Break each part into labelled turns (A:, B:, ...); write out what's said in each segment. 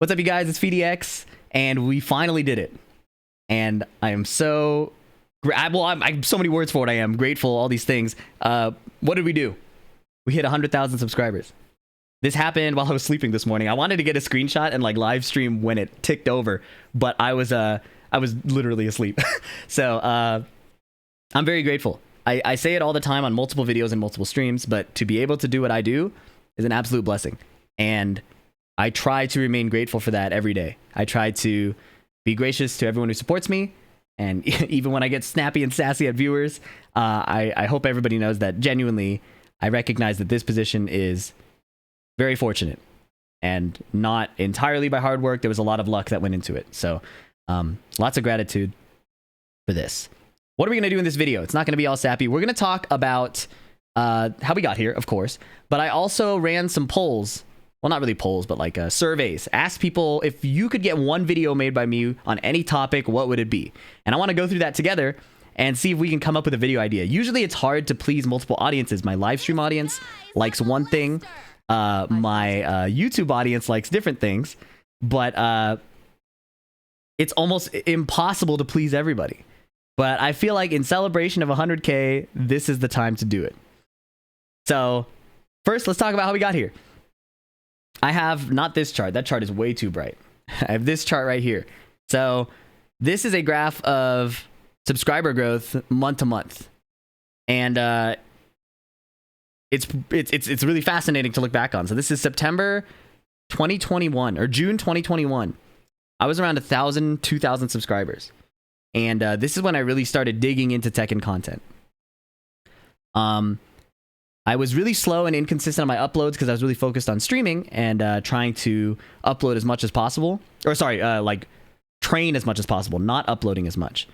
A: What's up, you guys? It's PhiDX, and we finally did it. And I am so... I'm so many words for it. I am grateful, all these things. What did we do? We hit 100,000 subscribers. This happened while I was sleeping this morning. I wanted to get a screenshot and like live stream when it ticked over, but I was literally asleep. So I'm very grateful. I say it all the time on multiple videos and multiple streams, but to be able to do what I do is an absolute blessing. And I try to remain grateful for that every day. I try to be gracious to everyone who supports me. And even when I get snappy and sassy at viewers, I hope everybody knows that genuinely I recognize that this position is very fortunate and not entirely by hard work. There was a lot of luck that went into it. So lots of gratitude for this. What are we going to do in this video? It's not going to be all sappy. We're going to talk about how we got here, of course. But I also ran some polls. Well, not really polls, but like surveys. Asked people if you could get one video made by me on any topic, what would it be? And I want to go through that together and see if we can come up with a video idea. Usually it's hard to please multiple audiences. My live stream audience likes one thing. My YouTube audience likes different things. But it's almost impossible to please everybody. But I feel like in celebration of 100K, this is the time to do it. So first, let's talk about how we got here. I have not this chart. That chart is way too bright. I have this chart right here. So this is a graph of subscriber growth month to month. And it's really fascinating to look back on. So this is September 2021 or June 2021. I was around 1,000, 2,000 subscribers. And this is when I really started digging into Tekken content. I was really slow and inconsistent on my uploads because I was really focused on streaming and trying to upload as much as possible. Or sorry, like train as much as possible, not uploading as much.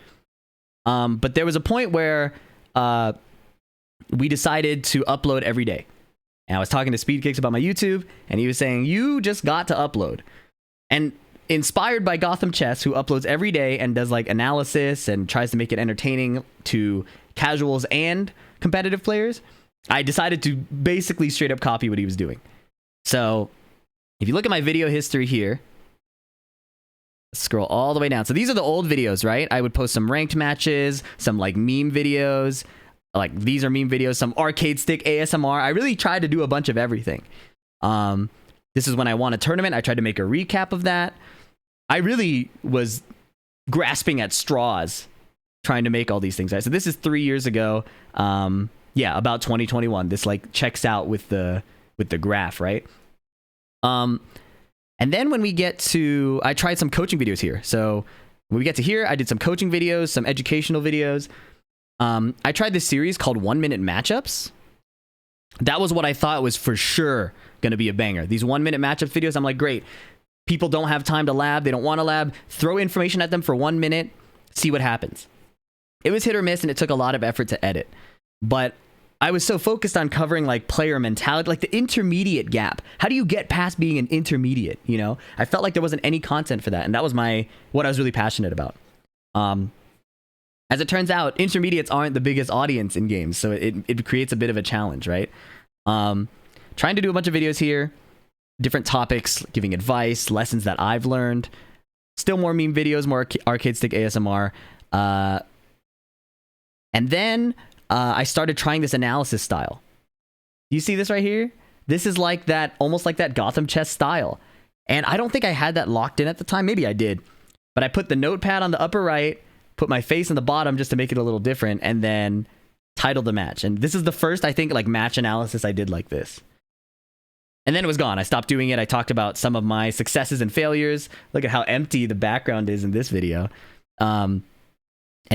A: But there was a point where we decided to upload every day. And I was talking to PhiDX about my YouTube, and he was saying, you just got to upload. And inspired by Gotham Chess, who uploads every day and does like analysis and tries to make it entertaining to casuals and competitive players, I decided to basically straight up copy what he was doing. So if you look at my video history here, scroll all the way down. So these are the old videos, right? I would post some ranked matches, some like meme videos, like these are meme videos, some arcade stick ASMR. I really tried to do a bunch of everything. This is when I won a tournament. I tried to make a recap of that. I really was grasping at straws trying to make all these things. So this is 3 years ago. Yeah, about 2021. This like checks out with the graph, right? And then when we get to, I tried some coaching videos here. So when we get to here, I did some coaching videos, some educational videos. I tried this series called 1 Minute Matchups. That was what I thought was for sure going to be a banger. These 1 minute matchup videos, I'm like, great. People don't have time to lab. They don't want to lab. Throw information at them for 1 minute. See what happens. It was hit or miss, and it took a lot of effort to edit. But I was so focused on covering like player mentality, like the intermediate gap. How do you get past being an intermediate? You know, I felt like there wasn't any content for that. And that was what I was really passionate about. As it turns out, intermediates aren't the biggest audience in games. So it creates a bit of a challenge, right? Trying to do a bunch of videos here, different topics, giving advice, lessons that I've learned, still more meme videos, more arcade stick ASMR. And then I started trying this analysis style. You see this right here? This is like that, almost like that Gotham Chess style. And I don't think I had that locked in at the time. Maybe I did. But I put the notepad on the upper right, put my face on the bottom just to make it a little different, and then titled the match. And this is the first, I think, like match analysis I did like this. And then it was gone. I stopped doing it. I talked about some of my successes and failures. Look at how empty the background is in this video. And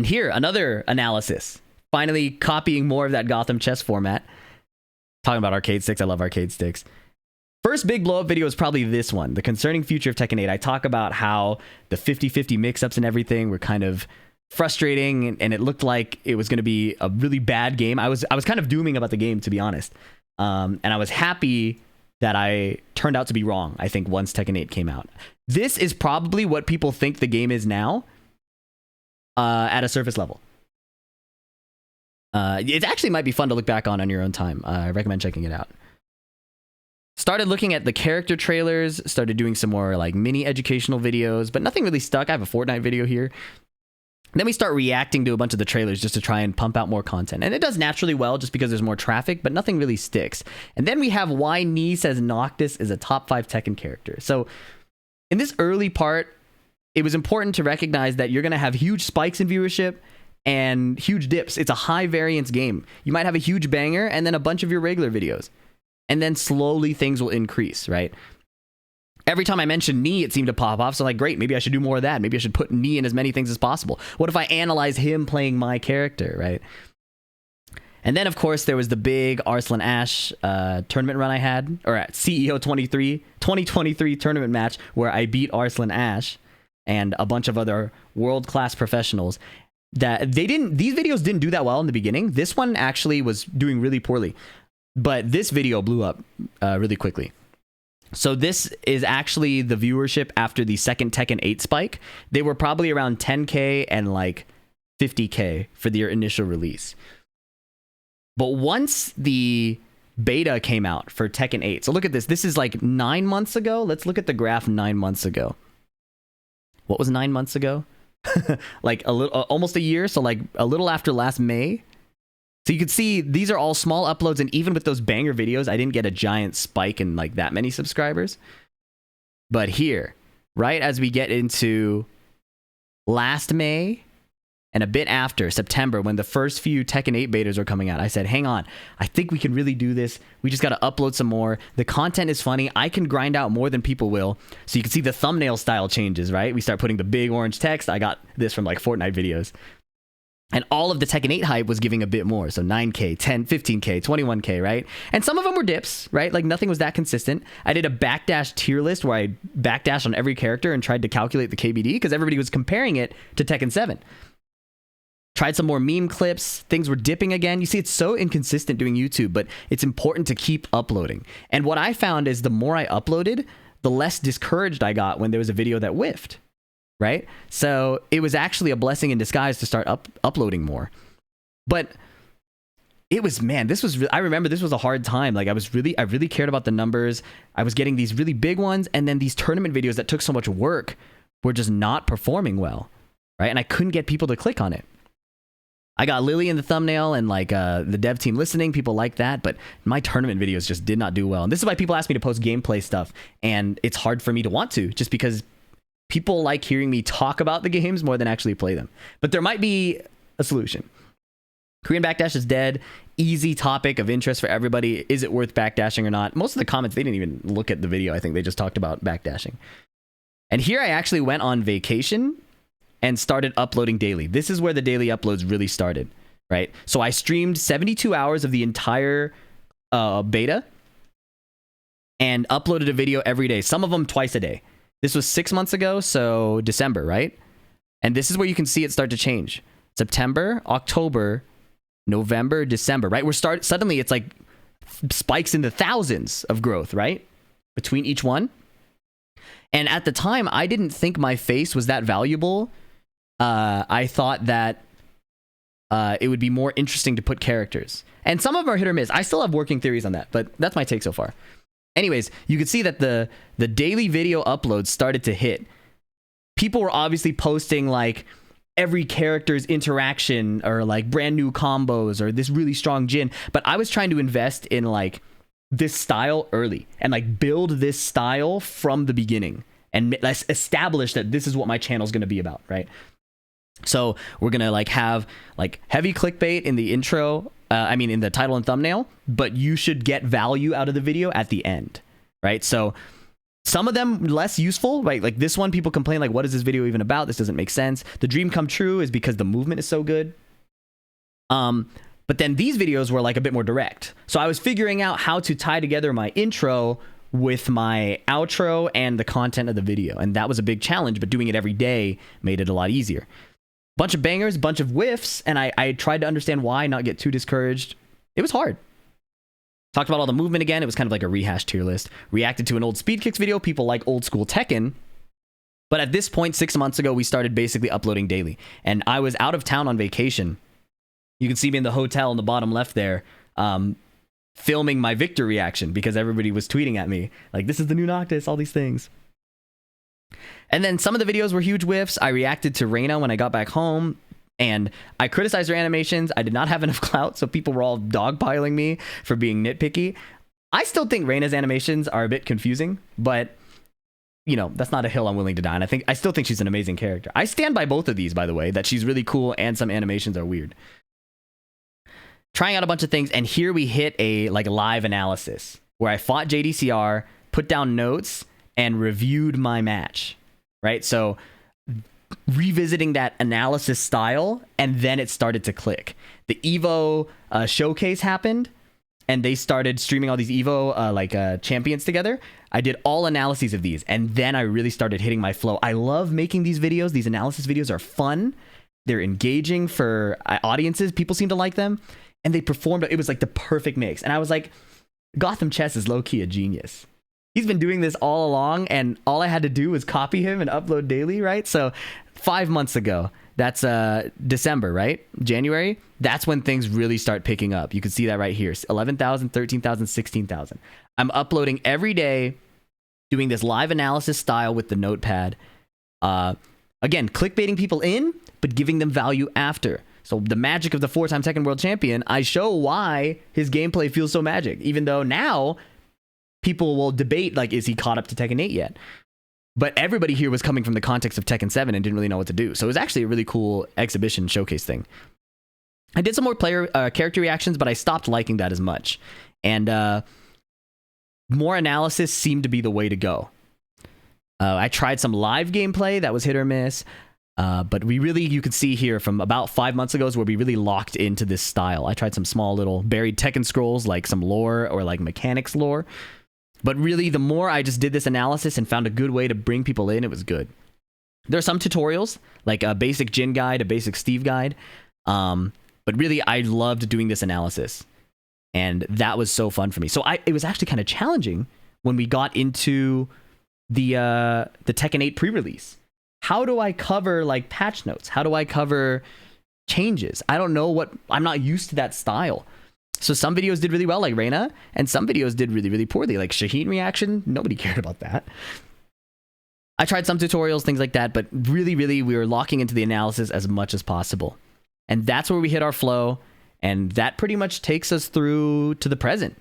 A: here, another analysis. Finally copying more of that Gotham Chess format. Talking about arcade sticks. I love arcade sticks. First big blow up video is probably this one, The Concerning Future of Tekken 8. I talk about how the 50-50 mix-ups and everything were kind of frustrating, and it looked like it was going to be a really bad game. I was kind of dooming about the game, to be honest. And I was happy that I turned out to be wrong, I think, once Tekken 8 came out. This is probably what people think the game is now at a surface level. It actually might be fun to look back on your own time. I recommend checking it out. started looking at the character trailers, started doing some more like mini educational videos, but nothing really stuck. I have a Fortnite video here. Then we start reacting to a bunch of the trailers just to try and pump out more content. And it does naturally well just because there's more traffic, but nothing really sticks. And then we have why Nee says Noctis is a top 5 Tekken character. So in this early part, it was important to recognize that you're going to have huge spikes in viewership and huge dips. It's a high variance game. You might have a huge banger and then a bunch of your regular videos. And then slowly things will increase, right? Every time I mentioned Nee, it seemed to pop off. So like, great, maybe I should do more of that. Maybe I should put Nee in as many things as possible. What if I analyze him playing my character, right? And then, of course, there was the big Arslan Ash tournament run I had, or at CEO 2023 tournament match where I beat Arslan Ash and a bunch of other world-class professionals. That these videos didn't do that well in the beginning. This one actually was doing really poorly, but this video blew up really quickly. So this is actually the viewership after the second Tekken 8 spike. They were probably around 10K and like 50K for their initial release. But once the beta came out for Tekken 8, so look at this. This is like 9 months ago. Let's look at the graph 9 months ago. What was 9 months ago? Like a little, almost a year. So like a little after last May. So you can see these are all small uploads, and even with those banger videos, I didn't get a giant spike in like that many subscribers. But here, right as we get into last May and a bit after September, when the first few Tekken 8 betas are coming out, I said, hang on, I think we can really do this. We just got to upload some more. The content is funny. I can grind out more than people will. So you can see the thumbnail style changes, right? We start putting the big orange text. I got this from like Fortnite videos. And all of the Tekken 8 hype was giving a bit more. So 9K, 10, 15K, 21K, right? And some of them were dips, right? Like nothing was that consistent. I did a backdash tier list where I backdashed on every character and tried to calculate the KBD because everybody was comparing it to Tekken 7. Tried some more meme clips. Things were dipping again. You see, it's so inconsistent doing YouTube, but it's important to keep uploading. And what I found is the more I uploaded, the less discouraged I got when there was a video that whiffed. Right? So it was actually a blessing in disguise to start uploading more. But it was, man, I remember this was a hard time. Like I really cared about the numbers. I was getting these really big ones, and then these tournament videos that took so much work were just not performing well. Right? And I couldn't get people to click on it. I got Lily in the thumbnail and like the dev team listening. People like that, but my tournament videos just did not do well. And this is why people ask me to post gameplay stuff. And it's hard for me to want to, just because people like hearing me talk about the games more than actually play them. But there might be a solution. Korean backdash is dead. Easy topic of interest for everybody. Is it worth backdashing or not? Most of the comments, they didn't even look at the video. I think they just talked about backdashing. And here I actually went on vacation and started uploading daily. This is where the daily uploads really started, right? So I streamed 72 hours of the entire beta and uploaded a video every day. Some of them twice a day. This was 6 months ago, so December, right? And this is where you can see it start to change. September, October, November, December, right? Suddenly it's like spikes in the thousands of growth, right? Between each one. And at the time, I didn't think my face was that valuable. I thought that it would be more interesting to put characters. And some of them are hit or miss. I still have working theories on that, but that's my take so far. Anyways, you can see that the daily video uploads started to hit. People were obviously posting like every character's interaction or like brand new combos or this really strong Jin. But I was trying to invest in like this style early and like build this style from the beginning and let's establish that this is what my channel is going to be about, right? So we're going to like have like heavy clickbait in the intro. In the title and thumbnail, but you should get value out of the video at the end, right? So some of them less useful, right? Like this one, people complain like, what is this video even about? This doesn't make sense. The dream come true is because the movement is so good. But then these videos were like a bit more direct. So I was figuring out how to tie together my intro with my outro and the content of the video. And that was a big challenge, but doing it every day made it a lot easier. Bunch of bangers, bunch of whiffs, and I tried to understand why, not get too discouraged. It was hard. Talked about all the movement again. It was kind of like a rehash tier list. Reacted to an old Speed Kicks video. People like old school Tekken. But at this point, 6 months ago, we started basically uploading daily. And I was out of town on vacation. You can see me in the hotel in the bottom left there. filming my victor reaction because everybody was tweeting at me like, this is the new Noctis, all these things. And then some of the videos were huge whiffs. I reacted to Reina when I got back home, and I criticized her animations. I did not have enough clout, so people were all dogpiling me for being nitpicky. I still think Reina's animations are a bit confusing, but you know, that's not a hill I'm willing to die on. I still think she's an amazing character. I stand by both of these, by the way, that she's really cool and some animations are weird. Trying out a bunch of things, and here we hit a like live analysis where I fought JDCR, put down notes, and reviewed my match, right? So revisiting that analysis style, and then it started to click. The Evo showcase happened, and they started streaming all these Evo champions together. I did all analyses of these, and then I really started hitting my flow. I love making these videos. These analysis videos are fun. They're engaging for audiences. People seem to like them, and they performed. It was like the perfect mix. And I was like, Gotham Chess is low-key a genius. He's been doing this all along, and all I had to do was copy him and upload daily, right? So 5 months ago, that's December, right? January, that's when things really start picking up. You can see that right here. 11,000, 13,000, 16,000. I'm uploading every day, doing this live analysis style with the notepad. Again, clickbaiting people in, but giving them value after. So the magic of the 4-time Tekken World Champion, I show why his gameplay feels so magic, even though now people will debate, like, is he caught up to Tekken 8 yet? But everybody here was coming from the context of Tekken 7 and didn't really know what to do. So it was actually a really cool exhibition showcase thing. I did some more character reactions, but I stopped liking that as much. And more analysis seemed to be the way to go. I tried some live gameplay that was hit or miss. But we really, you could see here from about 5 months ago is where we really locked into this style. I tried some small little buried Tekken scrolls, like some lore or like mechanics lore. But really, the more I just did this analysis and found a good way to bring people in, it was good. There are some tutorials, like a basic Jin guide, a basic Steve guide. But really, I loved doing this analysis. And that was so fun for me. So it was actually kind of challenging when we got into the Tekken 8 pre-release. How do I cover like patch notes? How do I cover changes? I don't know I'm not used to that style. So some videos did really well, like Reina, and some videos did really, really poorly, like Shaheen reaction. Nobody cared about that. I tried some tutorials, things like that, but really, really, we were locking into the analysis as much as possible. And that's where we hit our flow, and that pretty much takes us through to the present.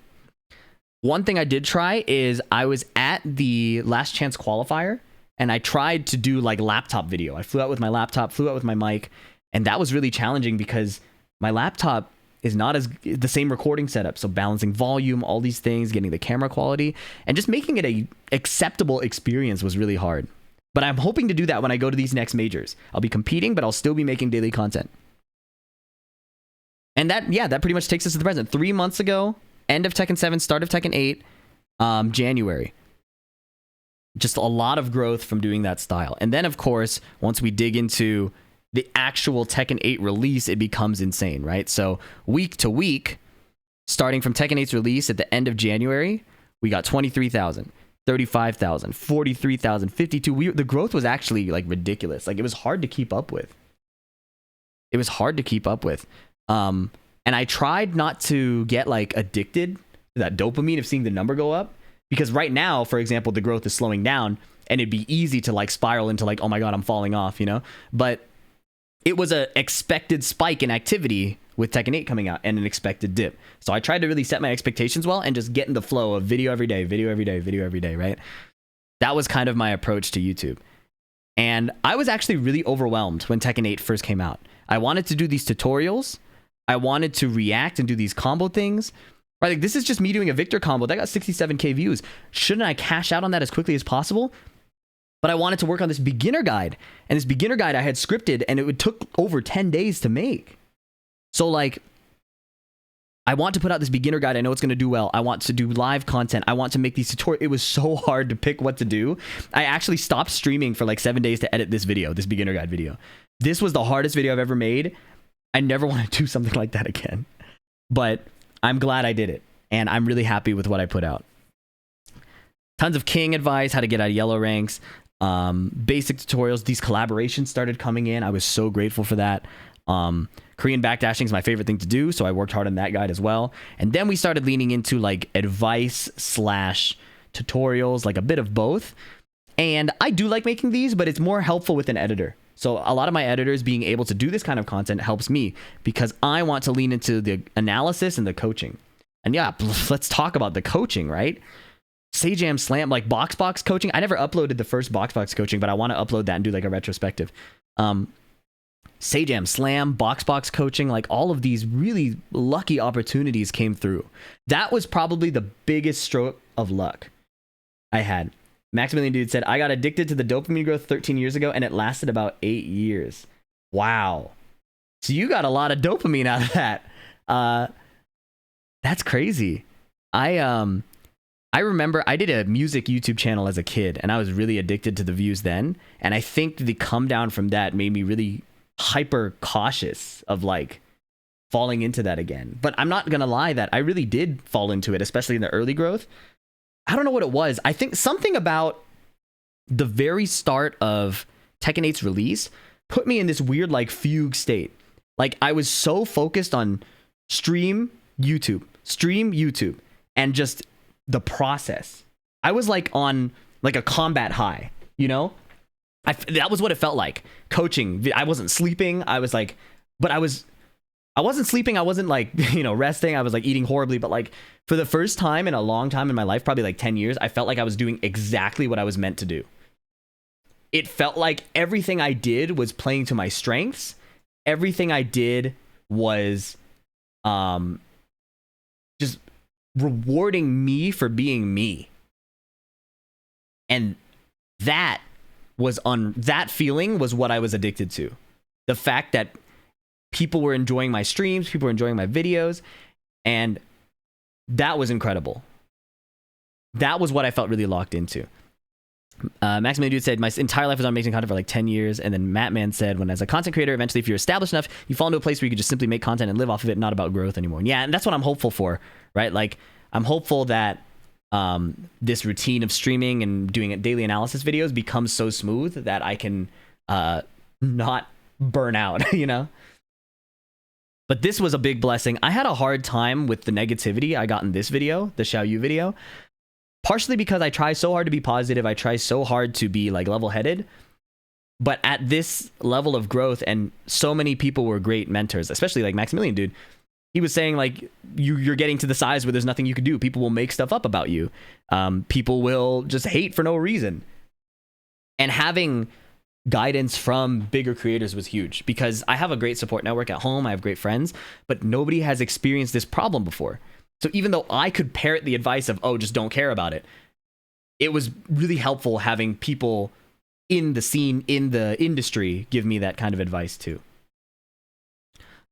A: One thing I did try is I was at the Last Chance qualifier, and I tried to do like laptop video. I flew out with my laptop, flew out with my mic, and that was really challenging because my laptop is not as the same recording setup. So balancing volume, all these things, getting the camera quality, and just making it a acceptable experience was really hard. But I'm hoping to do that when I go to these next majors. I'll be competing, but I'll still be making daily content. And that pretty much takes us to the present. 3 months ago, end of Tekken 7, start of Tekken 8, January. Just a lot of growth from doing that style. And then, of course, once we dig into the actual Tekken 8 release, it becomes insane, right? So week to week, starting from Tekken 8's release at the end of January, we got 23,000, 35,000, 43,000, 52. The growth was actually like ridiculous. Like it was hard to keep up with. And I tried not to get like addicted to that dopamine of seeing the number go up, because right now, for example, the growth is slowing down and it'd be easy to like spiral into like, oh my God, I'm falling off, you know? But it was a expected spike in activity with Tekken 8 coming out and an expected dip. So I tried to really set my expectations well and just get in the flow of video every day, right? That was kind of my approach to YouTube. And I was actually really overwhelmed when Tekken 8 first came out. I wanted to do these tutorials. I wanted to react and do these combo things. Right, like this is just me doing a Victor combo. That got 67K views. Shouldn't I cash out on that as quickly as possible? But I wanted to work on this beginner guide. And this beginner guide I had scripted, and it took over 10 days to make. So like, I want to put out this beginner guide. I know it's going to do well. I want to do live content. I want to make these tutorials. It was so hard to pick what to do. I actually stopped streaming for like 7 days to edit this video, this beginner guide video. This was the hardest video I've ever made. I never want to do something like that again. But I'm glad I did it, and I'm really happy with what I put out. Tons of King advice, how to get out of yellow ranks, basic tutorials. These collaborations started coming in. I was so grateful for that. Korean backdashing is my favorite thing to do, so I worked hard on that guide as well. And then we started leaning into like advice slash tutorials, like a bit of both. And I do like making these, but it's more helpful with an editor. So a lot of my editors being able to do this kind of content helps me because I want to lean into the analysis and the coaching. And yeah, let's talk about the coaching, right? Sajam Slam, like box coaching. I never uploaded the first box coaching, but I want to upload that and do like a retrospective. Sajam Slam, box coaching, like all of these really lucky opportunities came through. That was probably the biggest stroke of luck I had. Maximilian Dude said, I got addicted to the dopamine growth 13 years ago and it lasted about 8 years. Wow. So you got a lot of dopamine out of that. That's crazy. I remember I did a music YouTube channel as a kid and I was really addicted to the views then. And I think the come down from that made me really hyper cautious of like falling into that again. But I'm not going to lie that I really did fall into it, especially in the early growth. I don't know what it was. I think something about the very start of Tekken 8's release put me in this weird like fugue state. Like I was so focused on stream YouTube, and just the process. I was like on like a combat high, you know? That was what it felt like. Coaching. I wasn't sleeping. I was like, but I wasn't sleeping. I wasn't like, you know, resting. I was like eating horribly, but like for the first time in a long time in my life, probably like 10 years, I felt like I was doing exactly what I was meant to do. It felt like everything I did was playing to my strengths. Everything I did was just rewarding me for being me. And that feeling was what I was addicted to. The fact that people were enjoying my streams, people were enjoying my videos, and that was incredible. That was what I felt really locked into. Maximilian Dude said, my entire life was on making content for like 10 years. And then Mattman said, when as a content creator, eventually if you're established enough, you fall into a place where you could just simply make content and live off of it, not about growth anymore. And yeah, and that's what I'm hopeful for, right? Like I'm hopeful that this routine of streaming and doing daily analysis videos becomes so smooth that I can not burn out, you know? But this was a big blessing. I had a hard time with the negativity I got in this video, the Xiao Yu video, partially because I try so hard to be positive. I try so hard to be like level-headed. But at this level of growth, and so many people were great mentors, especially like Maximilian Dude. He was saying like, you're getting to the size where there's nothing you can do. People will make stuff up about you. People will just hate for no reason. And having guidance from bigger creators was huge because I have a great support network at home. I have great friends, but nobody has experienced this problem before. So even though I could parrot the advice of, oh, just don't care about it, it was really helpful having people in the scene, in the industry, give me that kind of advice too.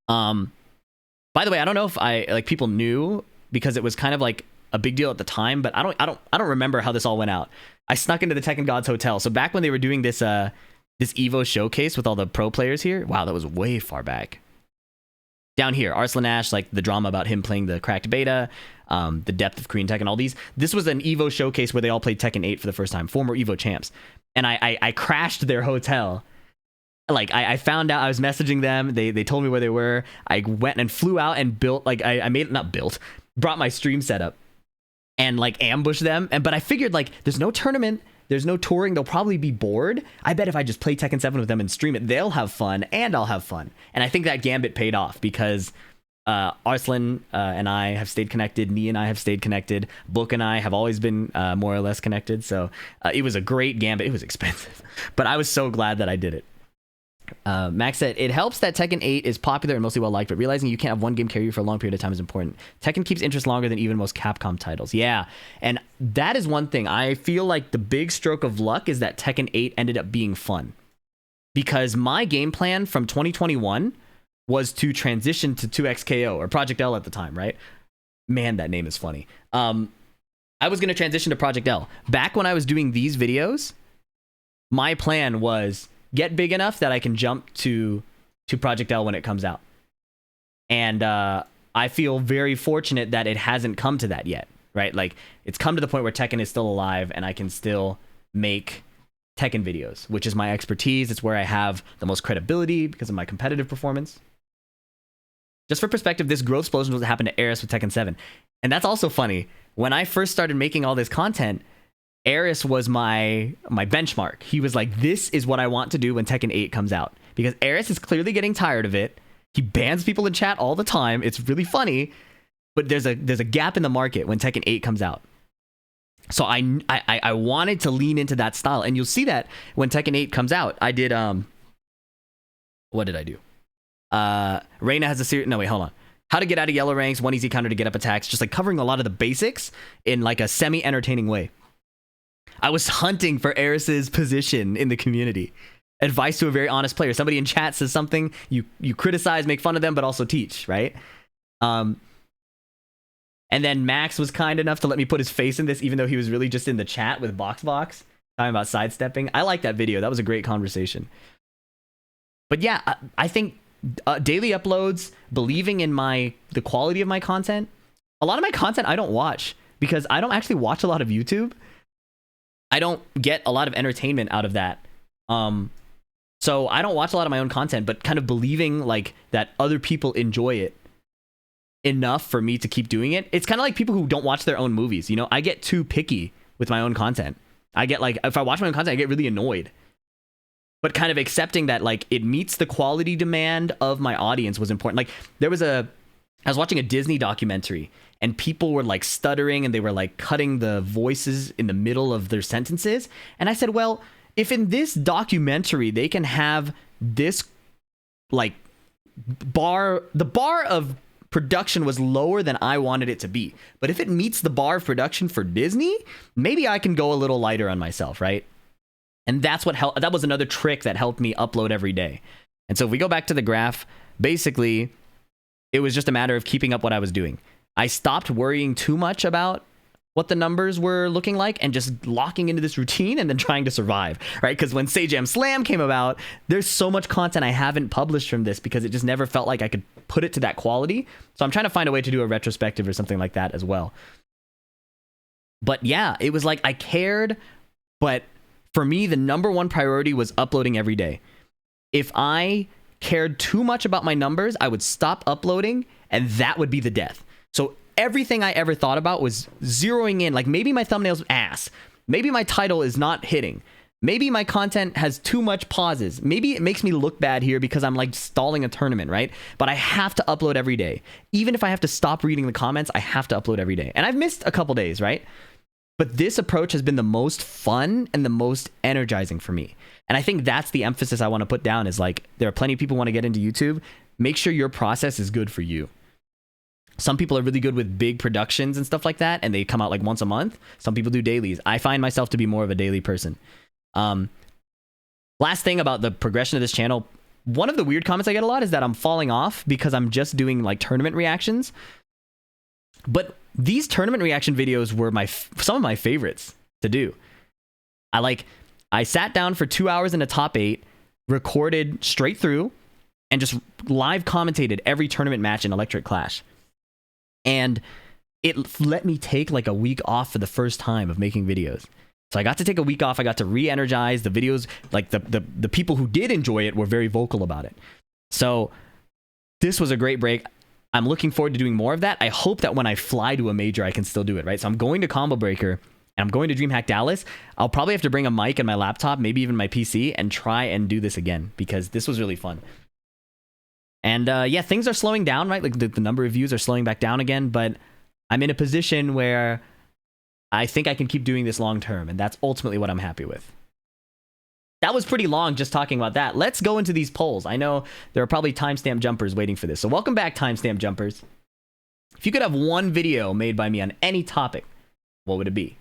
A: By the way, I don't know if people knew because it was kind of like a big deal at the time, but I don't remember how this all went out. I snuck into the Tekken Gods Hotel. So back when they were doing this Evo showcase with all the pro players here, wow, that was way far back. Down here, Arslan Ash, like the drama about him playing the cracked beta, the depth of Korean Tekken, all these. This was an Evo showcase where they all played Tekken 8 for the first time, former Evo champs. And I crashed their hotel. Like I found out, I was messaging them. They told me where they were. I went and flew out and built, like brought my stream setup and like ambushed them. But I figured like there's no tournament, there's no touring, they'll probably be bored. I bet if I just play Tekken 7 with them and stream it, they'll have fun and I'll have fun. And I think that gambit paid off because Arslan and I have stayed connected. Nee and I have stayed connected. Book and I have always been more or less connected. So it was a great gambit. It was expensive, but I was so glad that I did it. Max said, it helps that Tekken 8 is popular and mostly well-liked, but realizing you can't have one game carry you for a long period of time is important. Tekken keeps interest longer than even most Capcom titles. Yeah, and that is one thing. I feel like the big stroke of luck is that Tekken 8 ended up being fun. Because my game plan from 2021 was to transition to 2XKO, or Project L at the time, right? Man, that name is funny. I was going to transition to Project L. Back when I was doing these videos, my plan was get big enough that I can jump to Project L when it comes out. And I feel very fortunate that it hasn't come to that yet, right? Like, it's come to the point where Tekken is still alive and I can still make Tekken videos, which is my expertise. It's where I have the most credibility because of my competitive performance. Just for perspective, this growth explosion was what happened to Eris with Tekken 7. And that's also funny. When I first started making all this content, Eris was my benchmark. He was like, this is what I want to do when Tekken 8 comes out. Because Eris is clearly getting tired of it. He bans people in chat all the time. It's really funny. But there's a gap in the market when Tekken 8 comes out. So I wanted to lean into that style. And you'll see that when Tekken 8 comes out. I did, what did I do? Reina has a series. No, wait, hold on. How to get out of yellow ranks, one easy counter to get up attacks, just like covering a lot of the basics in like a semi-entertaining way. I was hunting for Eris's position in the community. Advice to a very honest player. Somebody in chat says something, you criticize, make fun of them, but also teach, right? And then Max was kind enough to let me put his face in this, even though he was really just in the chat with Box, talking about sidestepping. I like that video. That was a great conversation. But yeah, I think daily uploads, believing in the quality of my content. A lot of my content I don't watch because I don't actually watch a lot of YouTube. I don't get a lot of entertainment out of that. So I don't watch a lot of my own content, but kind of believing like that other people enjoy it enough for me to keep doing it. It's kind of like people who don't watch their own movies. You know, I get too picky with my own content. I get like, if I watch my own content, I get really annoyed. But kind of accepting that like it meets the quality demand of my audience was important. Like I was watching a Disney documentary and people were like stuttering and they were like cutting the voices in the middle of their sentences. And I said, well, if in this documentary they can have this like the bar of production was lower than I wanted it to be. But if it meets the bar of production for Disney, maybe I can go a little lighter on myself, right? And that's what helped. That was another trick that helped me upload every day. And so if we go back to the graph, basically it was just a matter of keeping up what I was doing. I stopped worrying too much about what the numbers were looking like and just locking into this routine and then trying to survive, right? Because when Sage Jam Slam came about, there's so much content I haven't published from this because it just never felt like I could put it to that quality. So I'm trying to find a way to do a retrospective or something like that as well. But yeah, it was like I cared, but for me, the number one priority was uploading every day. If I cared too much about my numbers, I would stop uploading and that would be the death. So everything I ever thought about was zeroing in, like maybe my thumbnail's ass. Maybe my title is not hitting. Maybe my content has too much pauses. Maybe it makes me look bad here because I'm like stalling a tournament, right? But I have to upload every day. Even if I have to stop reading the comments, I have to upload every day. And I've missed a couple days, right? But this approach has been the most fun and the most energizing for me. And I think that's the emphasis I want to put down is like, there are plenty of people who want to get into YouTube. Make sure your process is good for you. Some people are really good with big productions and stuff like that, and they come out like once a month. Some people do dailies. I find myself to be more of a daily person. Last thing about the progression of this channel, one of the weird comments I get a lot is that I'm falling off because I'm just doing like tournament reactions. But these tournament reaction videos were some of my favorites to do. I sat down for 2 hours in a top 8, recorded straight through, and just live commentated every tournament match in Electric Clash. And it let me take like a week off for the first time of making videos. So I got to take a week off. I got to re-energize the videos. Like the people who did enjoy it were very vocal about it. So this was a great break. I'm looking forward to doing more of that. I hope that when I fly to a major, I can still do it, right? So I'm going to Combo Breaker and I'm going to DreamHack Dallas. I'll probably have to bring a mic and my laptop, maybe even my PC, and try and do this again because this was really fun. And yeah, things are slowing down, right? Like the number of views are slowing back down again, but I'm in a position where I think I can keep doing this long term, and that's ultimately what I'm happy with. That was pretty long just talking about that. Let's go into these polls. I know there are probably timestamp jumpers waiting for this. So welcome back, timestamp jumpers. If you could have one video made by me on any topic, what would it be?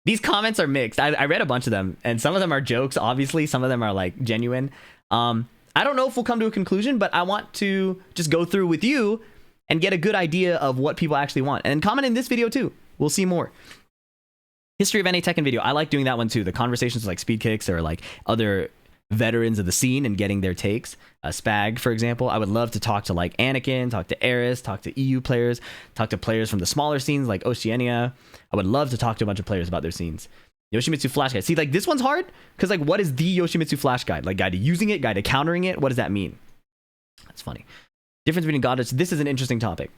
A: These comments are mixed. I read a bunch of them, and some of them are jokes, obviously. Some of them are like genuine. I don't know if we'll come to a conclusion, but I want to just go through with you and get a good idea of what people actually want. And comment in this video too. We'll see more. History of NA Tekken video. I like doing that one too. The conversations with like Speed Kicks or like other veterans of the scene and getting their takes. Spag, for example. I would love to talk to like Anakin, talk to Eris, talk to EU players, talk to players from the smaller scenes like Oceania. I would love to talk to a bunch of players about their scenes. Yoshimitsu Flash Guide. See, like this one's hard because like what is the Yoshimitsu Flash Guide? Like guide to using it, guide to countering it. What does that mean? That's funny. Difference between goddess. This is an interesting topic.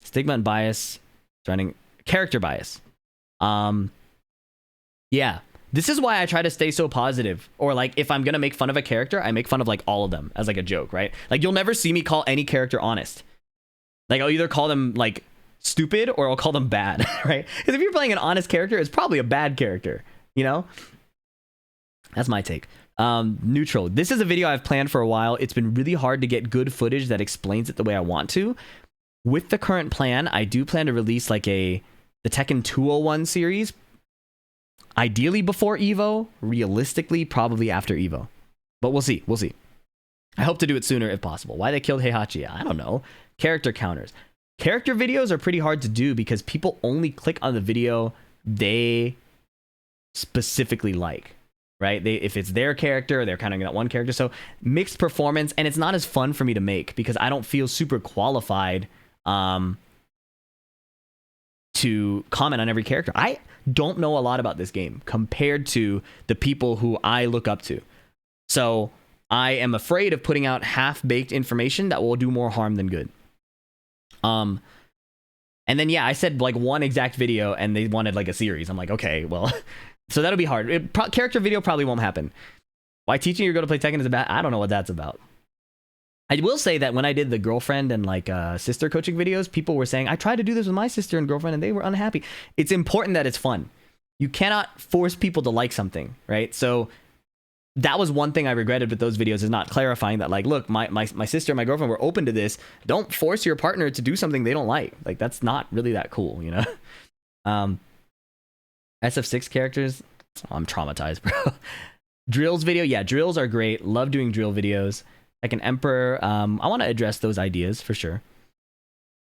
A: Stigma and bias surrounding character bias. Yeah. This is why I try to stay so positive. Or like if I'm gonna make fun of a character, I make fun of like all of them as like a joke, right? Like you'll never see me call any character honest. Like I'll either call them like stupid or I'll call them bad, right? Because if you're playing an honest character, it's probably a bad character, you know? That's my take. Neutral. This is a video I've planned for a while. It's been really hard to get good footage that explains it the way I want to. With the current plan, I do plan to release like the Tekken 201 series. Ideally before Evo, realistically probably after Evo. But we'll see. I hope to do it sooner if possible. Why they killed Heihachi? I don't know. Character counters. Character videos are pretty hard to do because people only click on the video they specifically like, right? If it's their character, they're counting that one character. So mixed performance, and it's not as fun for me to make because I don't feel super qualified to comment on every character. I don't know a lot about this game compared to the people who I look up to. So I am afraid of putting out half-baked information that will do more harm than good. And then, yeah, I said like one exact video and they wanted like a series. I'm like, okay, well, so that'll be hard. Character video probably won't happen. Why teaching you to go to play Tekken is bad? I don't know what that's about. I will say that when I did the girlfriend and like sister coaching videos, people were saying, I tried to do this with my sister and girlfriend and they were unhappy. It's important that it's fun. You cannot force people to like something, right? So that was one thing I regretted with those videos, is not clarifying that like, look, my sister and my girlfriend were open to this. Don't force your partner to do something they don't like. Like that's not really that cool, you know? SF6 characters, I'm traumatized, bro. Drills video, yeah, drills are great. Love doing drill videos. Like an Emperor, I want to address those ideas for sure.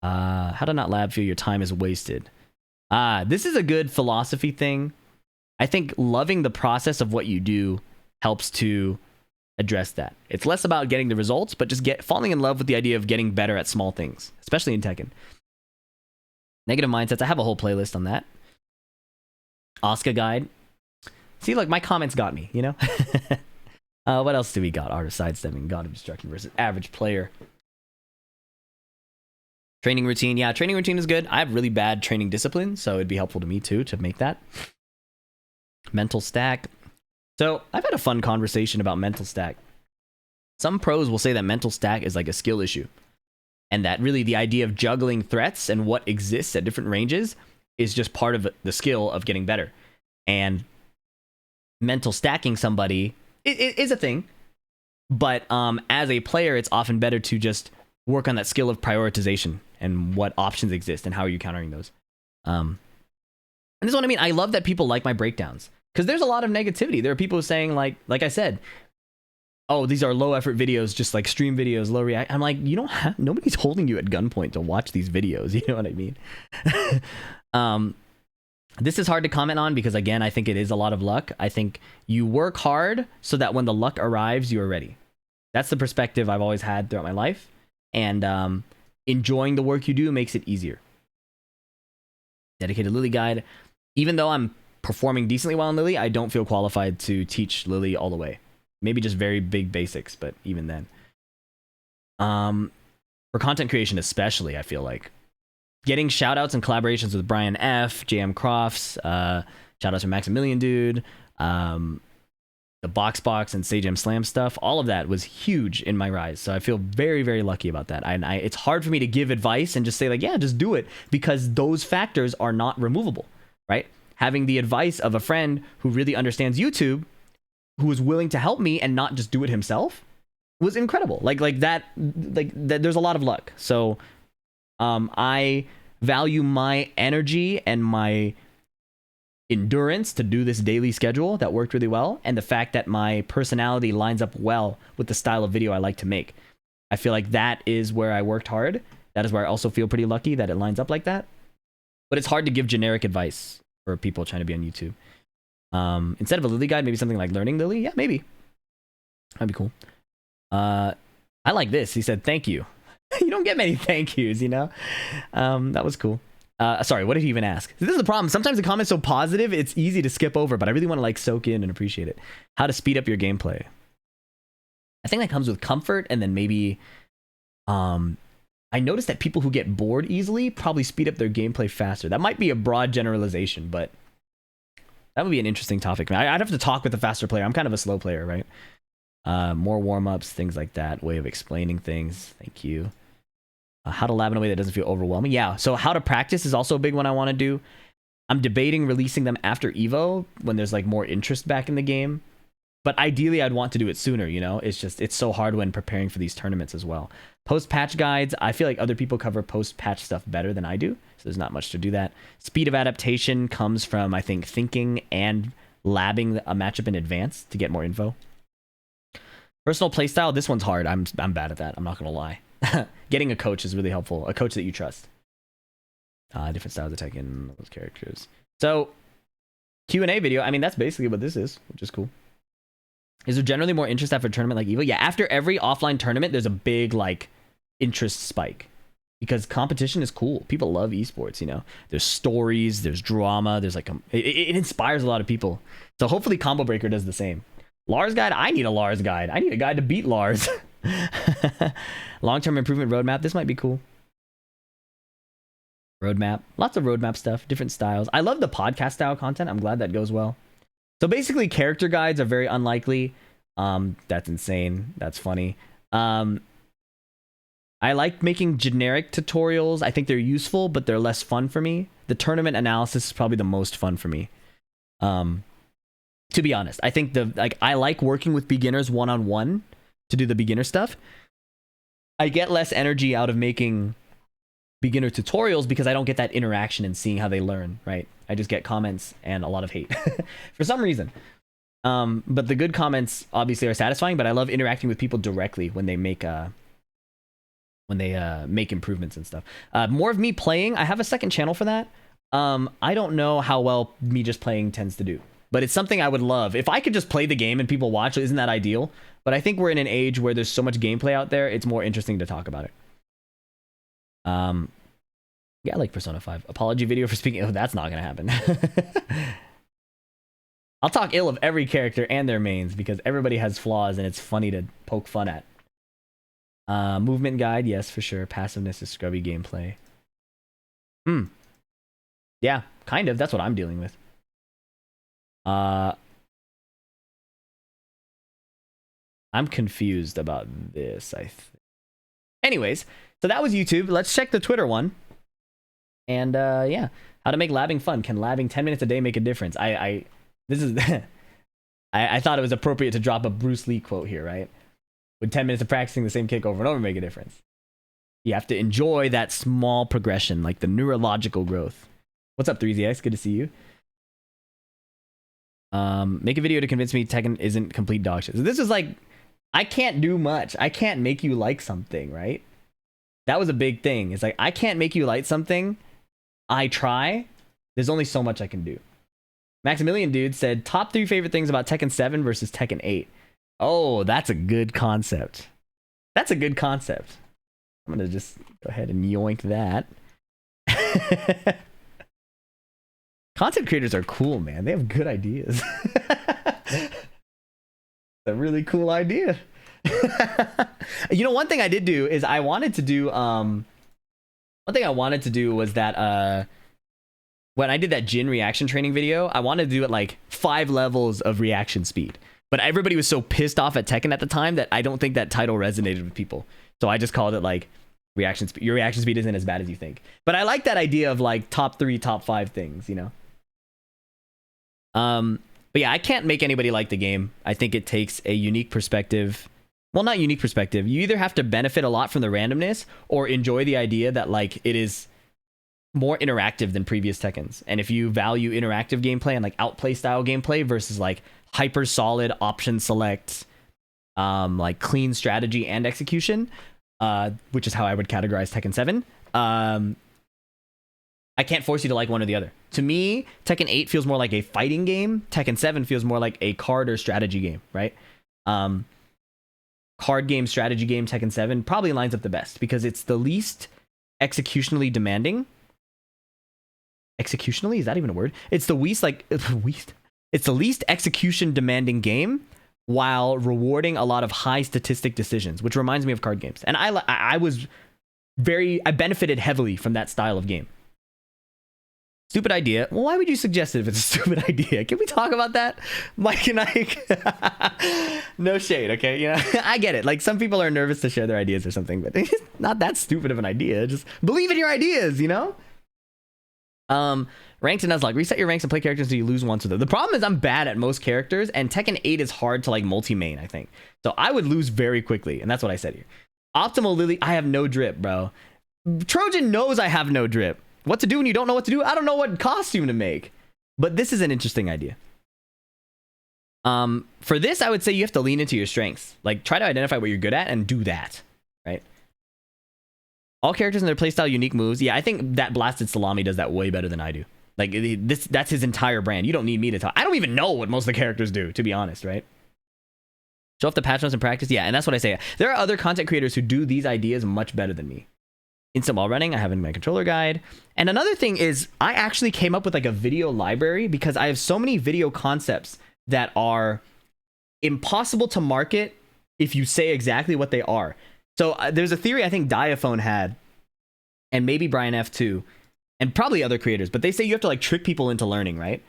A: How to not lab feel your time is wasted. This is a good philosophy thing. I think loving the process of what you do helps to address that. It's less about getting the results, but just falling in love with the idea of getting better at small things, especially in Tekken. Negative mindsets, I have a whole playlist on that. Asuka guide. See, look, my comments got me, you know? What else do we got? Art of sidestepping, God of destruction versus average player. Training routine. Yeah, training routine is good. I have really bad training discipline, so it'd be helpful to me too to make that. Mental stack. So I've had a fun conversation about mental stack. Some pros will say that mental stack is like a skill issue, and that really the idea of juggling threats and what exists at different ranges is just part of the skill of getting better. And mental stacking somebody it is a thing, but as a player, it's often better to just work on that skill of prioritization and what options exist and how are you countering those. And this is what I mean. I love that people like my breakdowns because there's a lot of negativity. There are people saying like I said, oh, these are low effort videos, just like stream videos, low react. I'm like, you don't have, nobody's holding you at gunpoint to watch these videos. You know what I mean? This is hard to comment on because, again, I think it is a lot of luck. I think you work hard so that when the luck arrives, you're ready. That's the perspective I've always had throughout my life. And enjoying the work you do makes it easier. Dedicated Lily guide. Even though I'm performing decently well in Lily, I don't feel qualified to teach Lily all the way. Maybe just very big basics, but even then. For content creation especially, I feel like. Getting shoutouts and collaborations with Brian F, JM Crofts, shoutouts from Maximilian Dude, the Box and Sage M Slam stuff, all of that was huge in my rise. So I feel very, very lucky about that. It's hard for me to give advice and just say like, yeah, just do it, because those factors are not removable, right? Having the advice of a friend who really understands YouTube, who was willing to help me and not just do it himself, was incredible. Like that, there's a lot of luck. So I value my energy and my endurance to do this daily schedule that worked really well, and the fact that my personality lines up well with the style of video I like to make. I feel like that is where I worked hard. That is where I also feel pretty lucky that it lines up like that. But it's hard to give generic advice for people trying to be on YouTube. Instead of a Lily guide, maybe something like learning Lily. Yeah, maybe. That'd be cool. I like this. He said, thank you. You don't get many thank yous, you know? That was cool. Sorry, what did he even ask? This is the problem. Sometimes the comment's so positive, it's easy to skip over, but I really want to like soak in and appreciate it. How to speed up your gameplay. I think that comes with comfort, and then maybe I noticed that people who get bored easily probably speed up their gameplay faster. That might be a broad generalization, but that would be an interesting topic. I'd have to talk with a faster player. I'm kind of a slow player, right? More warm-ups, things like that. Way of explaining things. Thank you. How to lab in a way that doesn't feel overwhelming. Yeah, so how to practice is also a big one I want to do. I'm debating releasing them after Evo when there's like more interest back in the game. But ideally, I'd want to do it sooner, you know? It's so hard when preparing for these tournaments as well. Post-patch guides, I feel like other people cover post-patch stuff better than I do, so there's not much to do that. Speed of adaptation comes from, I think, thinking and labbing a matchup in advance to get more info. Personal playstyle, this one's hard. I'm bad at that, I'm not gonna lie. Getting a coach is really helpful, a coach that you trust. Different styles of Tekken, those characters. So, Q&A video, I mean, that's basically what this is, which is cool. Is there generally more interest after a tournament like Evo? Yeah, after every offline tournament, there's a big, like, interest spike. Because competition is cool. People love esports, you know? There's stories, there's drama, there's like... It inspires a lot of people. So hopefully Combo Breaker does the same. Lars guide? I need a Lars guide. I need a guide to beat Lars. Long-term improvement roadmap. This might be cool. Roadmap. Lots of roadmap stuff. Different styles. I love the podcast style content. I'm glad that goes well. So basically, character guides are very unlikely. That's insane. That's funny. I like making generic tutorials. I think they're useful, but they're less fun for me. The tournament analysis is probably the most fun for me. To be honest, I think I like working with beginners one-on-one to do the beginner stuff. I get less energy out of making beginner tutorials because I don't get that interaction and seeing how they learn, right? I just get comments and a lot of hate for some reason. But the good comments obviously are satisfying, but I love interacting with people directly when they make improvements and stuff. More of me playing. I have a second channel for that. I don't know how well me just playing tends to do, but it's something I would love. If I could just play the game and people watch, isn't that ideal? But I think we're in an age where there's so much gameplay out there, it's more interesting to talk about it. Yeah, I like Persona 5. Apology video for speaking. Oh, that's not gonna happen. I'll talk ill of every character and their mains because everybody has flaws and it's funny to poke fun at. Movement guide, yes, for sure. Passiveness is scrubby gameplay. Yeah, kind of. That's what I'm dealing with. I'm confused about this, I think. Anyways, so that was YouTube. Let's check the Twitter one. And yeah, how to make labbing fun. Can labbing 10 minutes a day make a difference? This is I thought it was appropriate to drop a Bruce Lee quote here, right? Would 10 minutes of practicing the same kick over and over make a difference? You have to enjoy that small progression, like the neurological growth. What's up, 3ZX? Good to see you. Make a video to convince me Tekken isn't complete dog shit. So this is like, I can't do much. I can't make you like something, right? That was a big thing. It's like, I can't make you like something. I try. There's only so much I can do. Maximilian Dude said, top 3 favorite things about Tekken 7 versus Tekken 8. Oh, that's a good concept. That's a good concept. I'm going to just go ahead and yoink that. Content creators are cool, man. They have good ideas. It's a really cool idea. You know, one thing I did do is I wanted to do one thing I wanted to do was that when I did that Jin reaction training video, I wanted to do it like 5 levels of reaction speed. But everybody was so pissed off at Tekken at the time that I don't think that title resonated with people. So I just called it like reaction speed. Your reaction speed isn't as bad as you think. But I like that idea of like top 3, top 5 things, you know? But yeah, I can't make anybody like the game. I think it takes a unique perspective. Well, not unique perspective. You either have to benefit a lot from the randomness or enjoy the idea that like it is more interactive than previous Tekkens. And if you value interactive gameplay and like outplay style gameplay versus like hyper solid option select, like clean strategy and execution, which is how I would categorize Tekken 7. I can't force you to like one or the other. To me, Tekken 8 feels more like a fighting game. Tekken 7 feels more like a card or strategy game, right? Card game, strategy game, Tekken 7 probably lines up the best because it's the least executionally demanding. Executionally? Is that even a word? It's the least, like, it's the least execution demanding game, while rewarding a lot of high statistic decisions, which reminds me of card games. And I benefited heavily from that style of game. Stupid idea. Well, why would you suggest it if it's a stupid idea? Can we talk about that? Mike and Ike. No shade, okay? You know, I get it. Like, some people are nervous to share their ideas or something, but it's not that stupid of an idea. Just believe in your ideas, you know? Ranked and Nuzlocke. Reset your ranks and play characters until you lose once with them. The problem is I'm bad at most characters, and Tekken 8 is hard to, like, multi-main, I think. So I would lose very quickly, and that's what I said here. Optimal Lily. I have no drip, bro. Trojan knows I have no drip. What to do when you don't know what to do? I don't know what costume to make. But this is an interesting idea. For this, I would say you have to lean into your strengths. Like, try to identify what you're good at and do that, right? All characters and their playstyle unique moves. Yeah, I think that Blasted Salami does that way better than I do. Like, that's his entire brand. You don't need me to talk. I don't even know what most of the characters do, to be honest, right? Show off the patch notes and practice. Yeah, and that's what I say. There are other content creators who do these ideas much better than me. Instant while running, I have in my controller guide. And another thing is, I actually came up with like a video library because I have so many video concepts that are impossible to market if you say exactly what they are. So there's a theory I think Diaphone had, and maybe Brian F too, and probably other creators, but they say you have to like trick people into learning, right?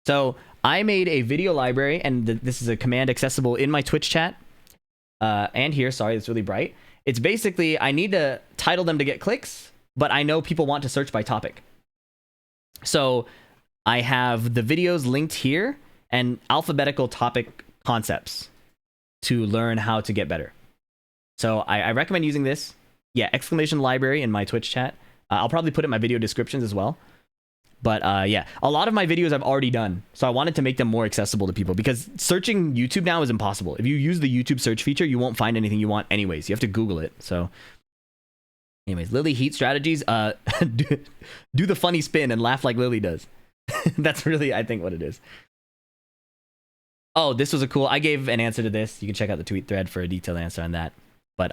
A: So I made a video library, and this is a command accessible in my Twitch chat and here. Sorry, it's really bright. It's basically, I need to title them to get clicks, but I know people want to search by topic. So I have the videos linked here and alphabetical topic concepts to learn how to get better. So I recommend using this. Yeah, exclamation library in my Twitch chat. I'll probably put it in my video descriptions as well. But yeah, a lot of my videos I've already done. So I wanted to make them more accessible to people because searching YouTube now is impossible. If you use the YouTube search feature, you won't find anything you want anyways. You have to Google it. So anyways, Lily heat strategies. Do the funny spin and laugh like Lily does. That's really, I think, what it is. Oh, this was a cool, I gave an answer to this. You can check out the tweet thread for a detailed answer on that. But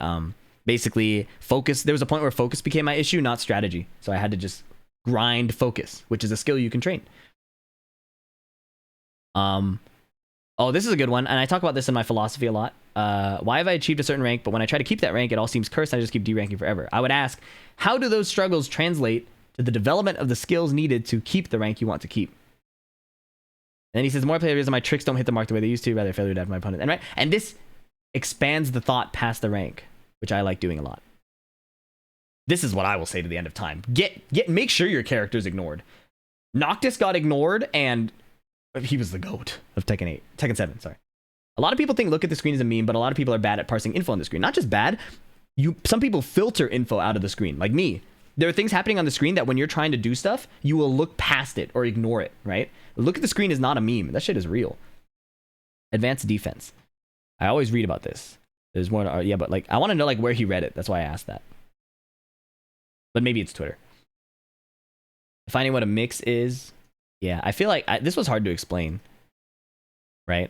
A: basically, focus, there was a point where focus became my issue, not strategy. So I had to just grind focus, which is a skill you can train. Oh, this is a good one, and I talk about this in my philosophy a lot. Why have I achieved a certain rank, but when I try to keep that rank, it all seems cursed, and I just keep deranking forever? I would ask, how do those struggles translate to the development of the skills needed to keep the rank you want to keep? And then he says, more players and my tricks don't hit the mark the way they used to, rather failure to have my opponent. And right, and this expands the thought past the rank, which I like doing a lot. This is what I will say to the end of time. Make sure your character's ignored. Noctis got ignored, and he was the GOAT of Tekken 7, sorry. A lot of people think look at the screen as a meme, but a lot of people are bad at parsing info on the screen. Not just bad, some people filter info out of the screen, like me. There are things happening on the screen that when you're trying to do stuff, you will look past it or ignore it, right? Look at the screen is not a meme. That shit is real. Advanced defense. I always read about this. There's more, yeah, but like, I want to know like where he read it. That's why I asked that. But maybe it's Twitter. Finding what a mix is. Yeah, I feel like this was hard to explain. Right?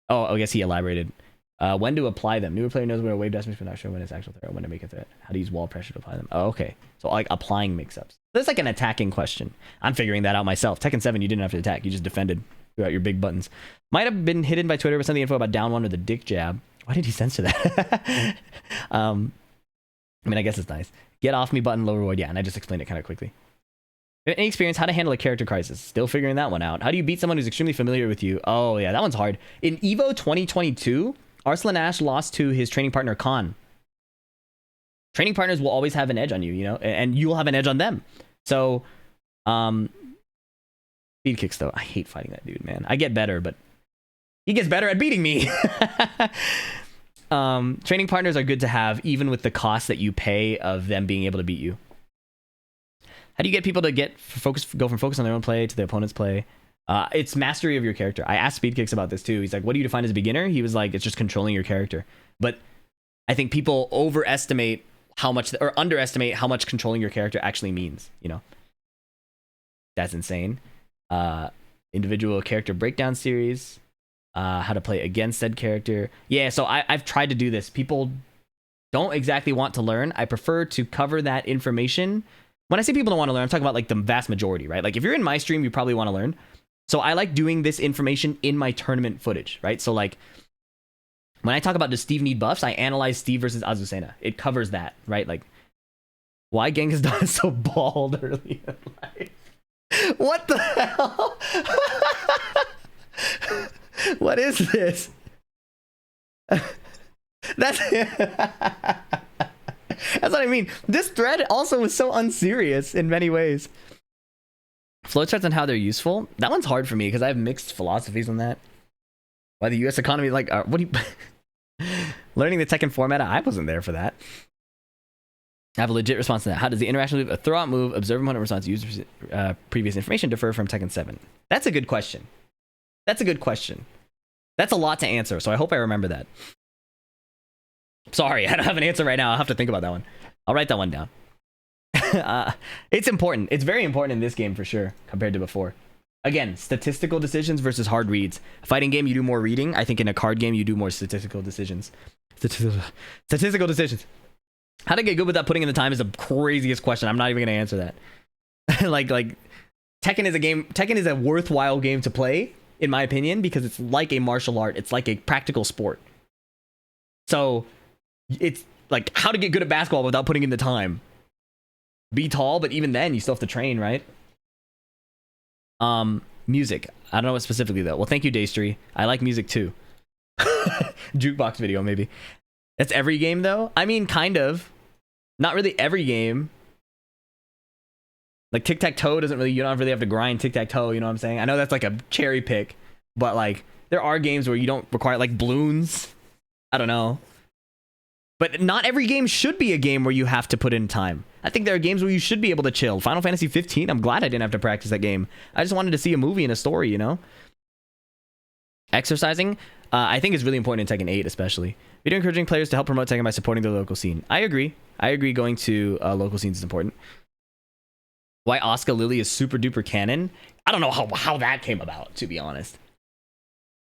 A: Oh, I guess he elaborated. When to apply them. Newer player knows when a wave dash mix, but not sure when it's actual threat or when to make a threat. How to use wall pressure to apply them. Oh, okay. So like applying mix-ups. That's like an attacking question. I'm figuring that out myself. Tekken 7, you didn't have to attack. You just defended throughout your big buttons. Might have been hidden by Twitter with some of the info about down one or the dick jab. Why did he censor that? I mean, I guess it's nice. Get off me button, lower void. Yeah, and I just explained it kind of quickly. Any experience how to handle a character crisis? Still figuring that one out. How do you beat someone who's extremely familiar with you? Oh yeah, that one's hard. In Evo 2022, Arslan Ash lost to his training partner Khan. Training partners will always have an edge on you, you know, and you will have an edge on them. So, speed kicks though. I hate fighting that dude, man. I get better, but he gets better at beating me. Training partners are good to have, even with the cost that you pay of them being able to beat you. How do you get people to go from focus on their own play to the opponent's play? It's mastery of your character. I asked Speedkicks about this too. He's like, what do you define as a beginner? He was like, it's just controlling your character. But I think people overestimate how much, or underestimate how much controlling your character actually means, you know? That's insane. Individual character breakdown series. How to play against said character. Yeah, so I've tried to do this. People don't exactly want to learn. I prefer to cover that information. When I say people don't want to learn, I'm talking about like the vast majority, right? Like if you're in my stream, you probably want to learn. So I like doing this information in my tournament footage, right? So like When I talk about does Steve need buffs, I analyze Steve versus Azucena. It covers that, right? Like, why Genghis Khan is so bald early in life. What the hell? What is this? That's what I mean. This thread also was so unserious in many ways. Flowcharts and how they're useful. That one's hard for me because I have mixed philosophies on that. Why the U.S. economy, like, what do you... Learning the Tekken format, I wasn't there for that. I have a legit response to that. How does the interaction loop, a throw-out move, observe opponent response, use previous information differ from Tekken 7? That's a good question. That's a good question. That's a lot to answer, so I hope I remember that. Sorry, I don't have an answer right now. I'll have to think about that one. I'll write that one down. It's important. It's very important in this game for sure, compared to before. Again, statistical decisions versus hard reads. A fighting game, you do more reading. I think in a card game, you do more statistical decisions. Statistical decisions. How to get good without putting in the time is the craziest question. I'm not even going to answer that. like Tekken is a game. Tekken is a worthwhile game to play, in my opinion, because it's like a martial art. It's like a practical sport. So it's like how to get good at basketball without putting in the time. Be tall, but even then, you still have to train, right? Music. I don't know what specifically though. Well, thank you, Daystry. I like music too. Jukebox video, maybe. That's every game though? I mean, kind of. Not really every game. Like tic-tac-toe doesn't really, you don't really have to grind tic-tac-toe, you know what I'm saying? I know that's like a cherry pick, but like there are games where you don't require, like Bloons. I don't know. But not every game should be a game where you have to put in time. I think there are games where you should be able to chill. Final Fantasy 15, I'm glad I didn't have to practice that game. I just wanted to see a movie and a story, you know? Exercising, I think is really important in Tekken 8 especially. Video encouraging players to help promote Tekken by supporting the local scene. I agree. I agree going to local scenes is important. Why Asuka Lily is super duper canon? I don't know how that came about, to be honest.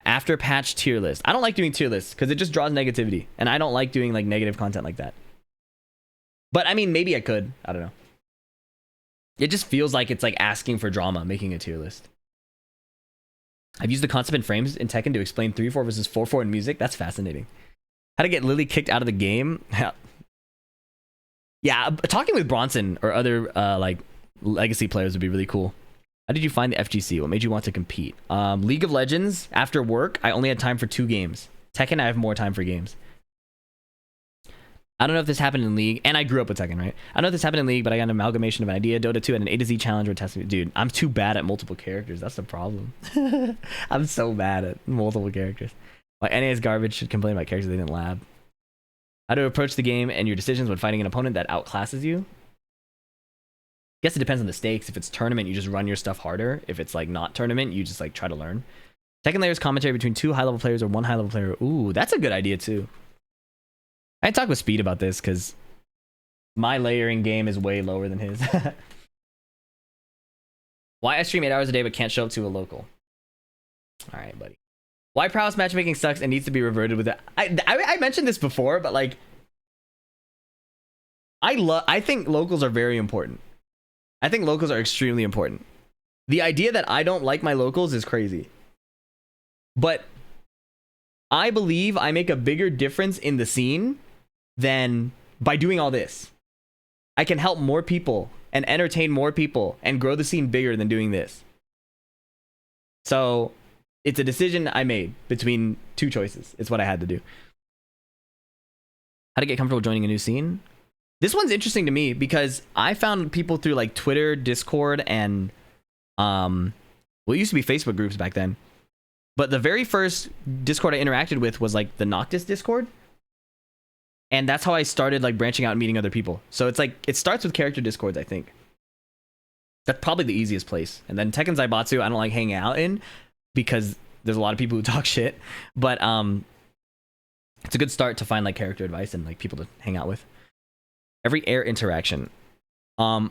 A: After patch tier list. I don't like doing tier lists because it just draws negativity. And I don't like doing like negative content like that. But I mean, maybe I could. I don't know. It just feels like it's like asking for drama, making a tier list. I've used the concept in frames in Tekken to explain 3-4 versus 4-4 in music. That's fascinating. How to get Lily kicked out of the game? Yeah, talking with Bronson or other like legacy players would be really cool. How did you find the FGC? What made you want to compete? League of Legends, after work, I only had time for 2 games. Tekken, I have more time for games. I don't know if this happened in League, and I grew up with Tekken, right? I don't know if this happened in League, but I got an amalgamation of an idea. Dota 2 had an A to Z challenge where testing. Dude, I'm too bad at multiple characters. That's the problem. I'm so bad at multiple characters. Like NA's garbage should complain about characters they didn't lab. How to approach the game and your decisions when fighting an opponent that outclasses you. Guess it depends on the stakes. If it's tournament, you just run your stuff harder. If it's like not tournament, you just like try to learn. Tekken layers commentary between 2 high-level players or 1 high-level player. Ooh, that's a good idea too. I talked with Speed about this because my layering game is way lower than his. Why I stream 8 hours a day but can't show up to a local? All right, buddy. Why prowess matchmaking sucks and needs to be reverted with it. I mentioned this before, but like I think locals are very important. I think locals are extremely important. The idea that I don't like my locals is crazy. But I believe I make a bigger difference in the scene than by doing all this. I can help more people and entertain more people and grow the scene bigger than doing this. So it's a decision I made between 2 choices. It's what I had to do. How to get comfortable joining a new scene? This one's interesting to me because I found people through like Twitter, Discord, and well, it used to be Facebook groups back then. But the very first Discord I interacted with was like the Noctis Discord. And that's how I started like branching out and meeting other people. So it's like, it starts with character Discords, I think. That's probably the easiest place. And then Tekken Zaibatsu, I don't like hanging out in because there's a lot of people who talk shit. But it's a good start to find like character advice and like people to hang out with. Every air interaction. I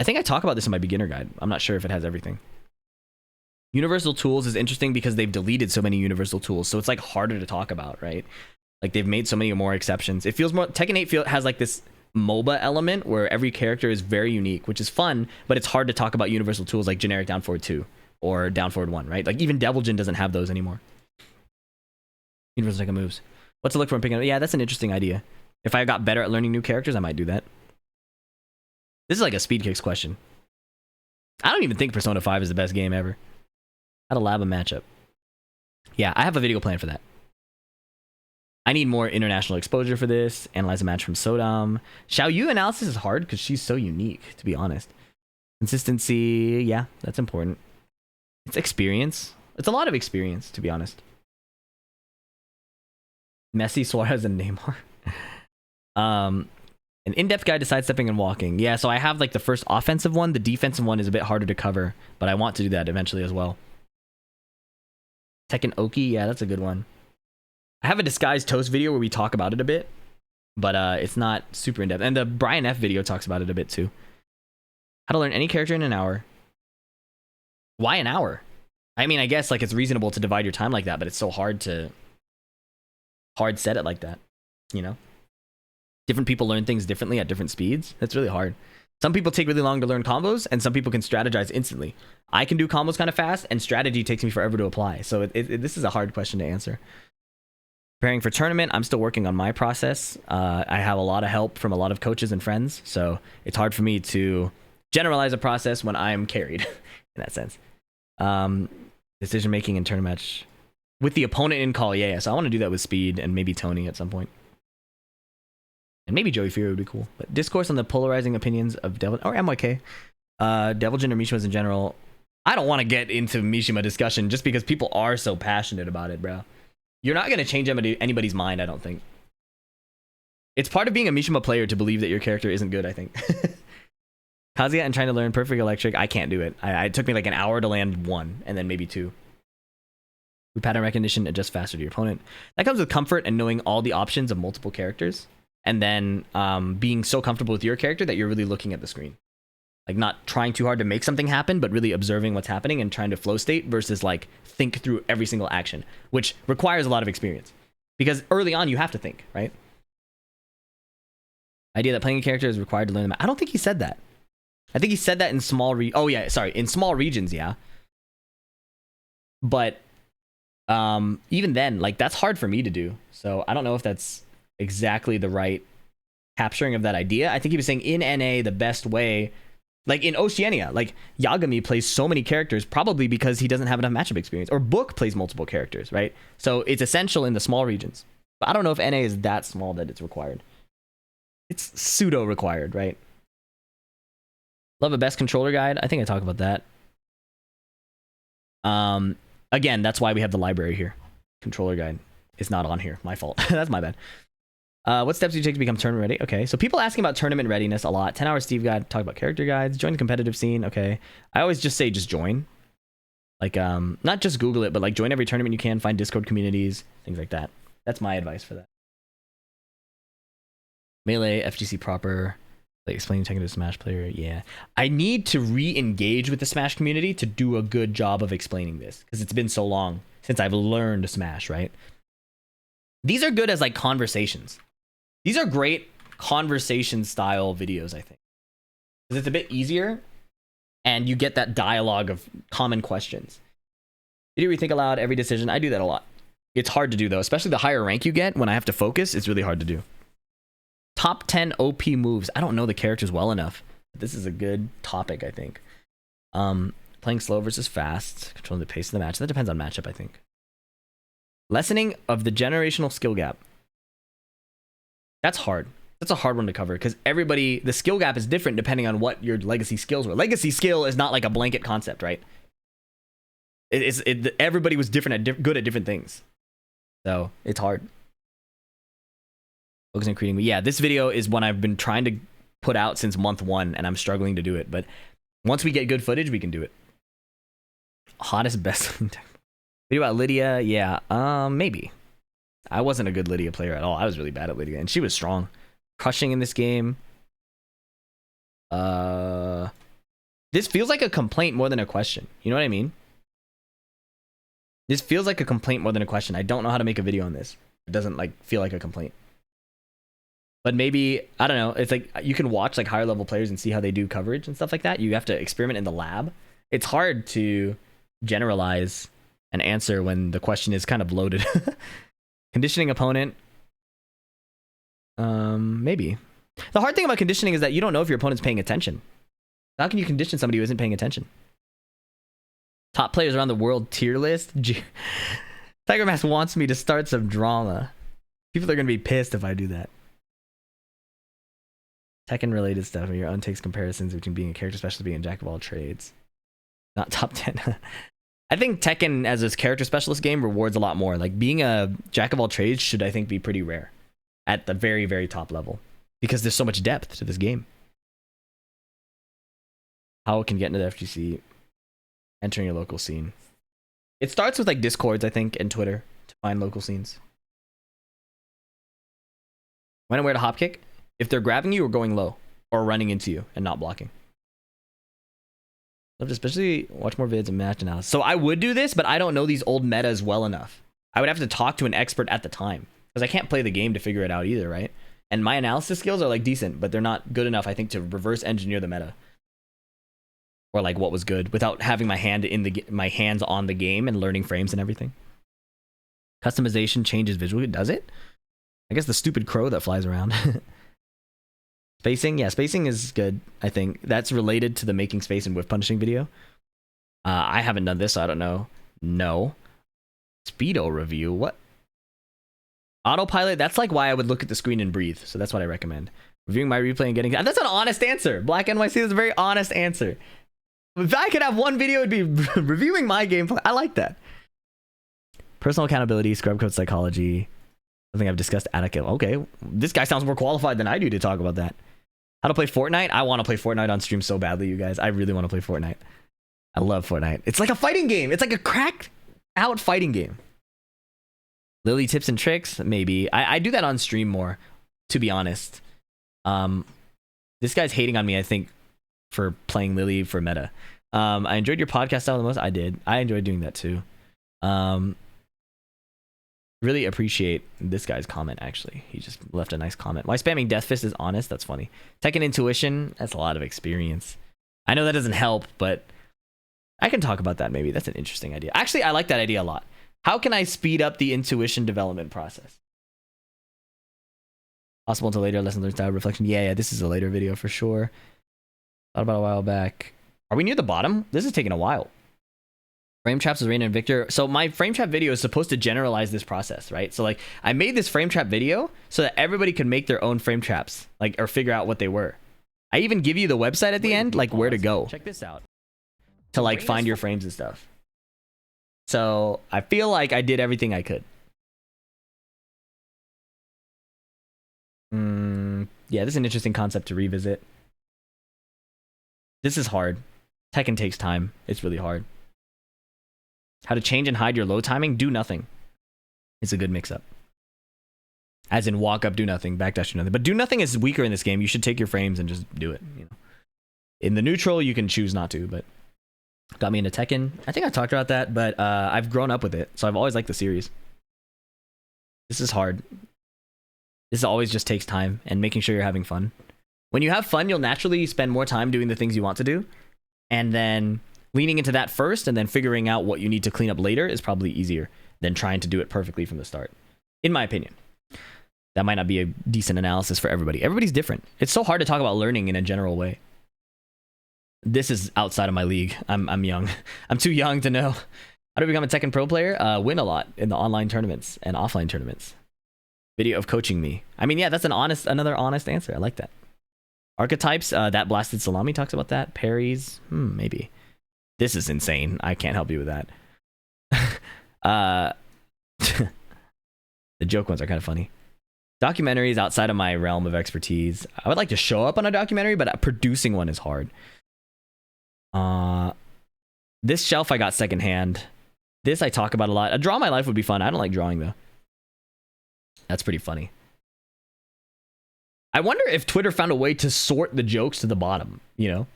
A: think I talk about this in my beginner guide. I'm not sure if it has everything. Universal tools is interesting because they've deleted so many universal tools. So it's like harder to talk about, right? Like they've made so many more exceptions. It feels more, Tekken 8 has like this MOBA element where every character is very unique, which is fun, but it's hard to talk about universal tools like generic down forward 2 or down forward 1, right? Like even Devil Jin doesn't have those anymore. Universal Tekken moves. What's to look for in picking up? Yeah, that's an interesting idea. If I got better at learning new characters, I might do that. This is like a speed kicks question. I don't even think Persona 5 is the best game ever. How to lab a matchup. Yeah, I have a video plan for that. I need more international exposure for this. Analyze a match from Sodom. Xiao Yu analysis is hard because she's so unique, to be honest. Consistency, yeah, that's important. It's experience. It's a lot of experience, to be honest. Messi, Suarez, and Neymar. An in-depth guide to sidestepping and walking. Yeah, so I have like the first offensive one. The defensive one is a bit harder to cover, but I want to do that eventually as well. Tekken Oki, yeah, that's a good one. I have a disguised toast video where we talk about it a bit, but it's not super in-depth. And the Brian F video talks about it a bit too. How to learn any character in an hour. Why an hour? I mean, I guess like it's reasonable to divide your time like that, but it's so hard to set it like that, you know? Different people learn things differently at different speeds. That's really hard. Some people take really long to learn combos, and some people can strategize instantly. I can do combos kind of fast, and strategy takes me forever to apply. So this is a hard question to answer. Preparing for tournament, I'm still working on my process. I have a lot of help from a lot of coaches and friends, so it's hard for me to generalize a process when I'm carried in that sense. Decision making in tournament match with the opponent in call. Yeah, so I want to do that with Speed and maybe Tony at some point. And maybe Joey Fury would be cool. But discourse on the polarizing opinions of Devil or MYK. Deviljin or Mishimas in general. I don't want to get into Mishima discussion just because people are so passionate about it, bro. You're not going to change anybody's mind, I don't think. It's part of being a Mishima player to believe that your character isn't good, I think. Kazuya and trying to learn Perfect Electric, I can't do it. It took me like an hour to land one, and then maybe two. With pattern recognition, adjust faster to your opponent. That comes with comfort and knowing all the options of multiple characters. And then being so comfortable with your character that you're really looking at the screen. Like not trying too hard to make something happen, but really observing what's happening and trying to flow state versus like think through every single action, which requires a lot of experience. Because early on, you have to think, right? Idea that playing a character is required to learn them. I don't think he said that. I think he said that in small in small regions, yeah. But even then, like that's hard for me to do. So I don't know if that's exactly the right capturing of that idea. I think he was saying in NA, the best way, like in Oceania, like Yagami plays so many characters probably because he doesn't have enough matchup experience, or Book plays multiple characters, right? So it's essential in the small regions. But I don't know if NA is that small that it's required. It's pseudo required, right? Love a best controller guide. I think I talked about that. Again, that's why we have the library here. Controller guide is not on here. My fault. That's my bad. What steps do you take to become tournament ready? Okay, so people asking about tournament readiness a lot. 10-hour Steve guide, talk about character guides, join the competitive scene. Okay, I always just say just join. Like, not just Google it, but like join every tournament you can, find Discord communities, things like that. That's my advice for that. Melee, FGC proper, like explaining Tekken to a Smash player. Yeah, I need to re-engage with the Smash community to do a good job of explaining this because it's been so long since I've learned Smash, right? These are good as like conversations. These are great conversation style videos, I think. Because it's a bit easier and you get that dialogue of common questions. Did you rethink aloud every decision? I do that a lot. It's hard to do though, especially the higher rank you get when I have to focus, it's really hard to do. Top 10 OP moves. I don't know the characters well enough. But this is a good topic, I think. Playing slow versus fast, controlling the pace of the match. That depends on matchup, I think. Lessening of the generational skill gap. That's hard. That's a hard one to cover because the skill gap is different depending on what your legacy skills were. Legacy skill is not like a blanket concept, right? Everybody was different good at different things. So it's hard. Focus on creating. Yeah, this video is one I've been trying to put out since month 1 and I'm struggling to do it. But once we get good footage, we can do it. Hottest best video about Lydia. Yeah, maybe. I wasn't a good Lydia player at all. I was really bad at Lydia, and she was strong. Crushing in this game. This feels like a complaint more than a question. You know what I mean? This feels like a complaint more than a question. I don't know how to make a video on this. It doesn't like feel like a complaint. But maybe, I don't know. It's like you can watch like higher level players and see how they do coverage and stuff like that. You have to experiment in the lab. It's hard to generalize an answer when the question is kind of loaded. Conditioning opponent. Maybe. The hard thing about conditioning is that you don't know if your opponent's paying attention. How can you condition somebody who isn't paying attention? Top players around the world tier list. Tiger Mask wants me to start some drama. People are gonna be pissed if I do that. Tekken related stuff. Your own takes comparisons between being a character specialist and being a jack of all trades. Not top 10. I think Tekken as a character specialist game rewards a lot more. Like being a jack of all trades should, I think, be pretty rare at the very, very top level because there's so much depth to this game. How it can get into the FGC, entering your local scene. It starts with like Discords, I think, and Twitter to find local scenes. When and where to hop kick? If they're grabbing you or going low or running into you and not blocking. Love to especially watch more vids and match analysis. So I would do this, but I don't know these old metas well enough. I would have to talk to an expert at the time because I can't play the game to figure it out either, right? And my analysis skills are like decent, but they're not good enough, I think, to reverse engineer the meta or like what was good without having my hands on the game and learning frames and everything. Customization changes visually. Does it? I guess the stupid crow that flies around. Spacing, yeah, spacing is good, I think. That's related to the making space and whiff punishing video. I haven't done this, so I don't know. No. Speedo review, what? Autopilot, that's like why I would look at the screen and breathe, so that's what I recommend. Reviewing my replay and getting... That's an honest answer. Black NYC is a very honest answer. If I could have one video, it'd be reviewing my gameplay. I like that. Personal accountability, scrub code psychology. I think I've discussed Attica. Okay, this guy sounds more qualified than I do to talk about that. How to play Fortnite? I want to play Fortnite on stream so badly, you guys. I really want to play Fortnite. I love Fortnite. It's like a fighting game. It's like a cracked out fighting game. Lily tips and tricks? Maybe. I do that on stream more, to be honest. This guy's hating on me, I think, for playing Lily for meta. I enjoyed your podcast style the most. I did. I enjoyed doing that too. Really appreciate this guy's comment, actually. He just left a nice comment. Why spamming Death Fist is honest? That's funny. Tekken Intuition? That's a lot of experience. I know that doesn't help, but I can talk about that maybe. That's an interesting idea. Actually, I like that idea a lot. How can I speed up the intuition development process? Possible until later. Lesson learned style reflection. Yeah, this is a later video for sure. Thought about a while back. Are we near the bottom? This is taking a while. Frame traps with Reina and Victor. So my frame trap video is supposed to generalize this process, right? So like I made this frame trap video so that everybody could make their own frame traps, like, or figure out what they were. I even give you the website at the end, like where to go. Check this out. To like find your frames and stuff. So I feel like I did everything I could. Yeah, this is an interesting concept to revisit. This is hard. Tekken takes time. It's really hard. How to change and hide your low timing? Do nothing. It's a good mix-up. As in walk up, do nothing, backdash, do nothing. But do nothing is weaker in this game. You should take your frames and just do it. You know, in the neutral, you can choose not to, but got me into Tekken. I think I talked about that, but I've grown up with it, so I've always liked the series. This is hard. This always just takes time and making sure you're having fun. When you have fun, you'll naturally spend more time doing the things you want to do, and then leaning into that first and then figuring out what you need to clean up later is probably easier than trying to do it perfectly from the start, in my opinion. That might not be a decent analysis for everybody. Everybody's different. It's so hard to talk about learning in a general way. This is outside of my league. I'm young. I'm too young to know. How to become a Tekken Pro player? Win a lot in the online tournaments and offline tournaments. Video of coaching me. I mean, yeah, that's another honest answer. I like that. Archetypes, that blasted salami talks about that. Parries, maybe. This is insane. I can't help you with that. The joke ones are kind of funny. Documentaries outside of my realm of expertise. I would like to show up on a documentary, but producing one is hard. This shelf I got secondhand. This I talk about a lot. A Draw My Life would be fun. I don't like drawing though. That's pretty funny. I wonder if Twitter found a way to sort the jokes to the bottom, you know?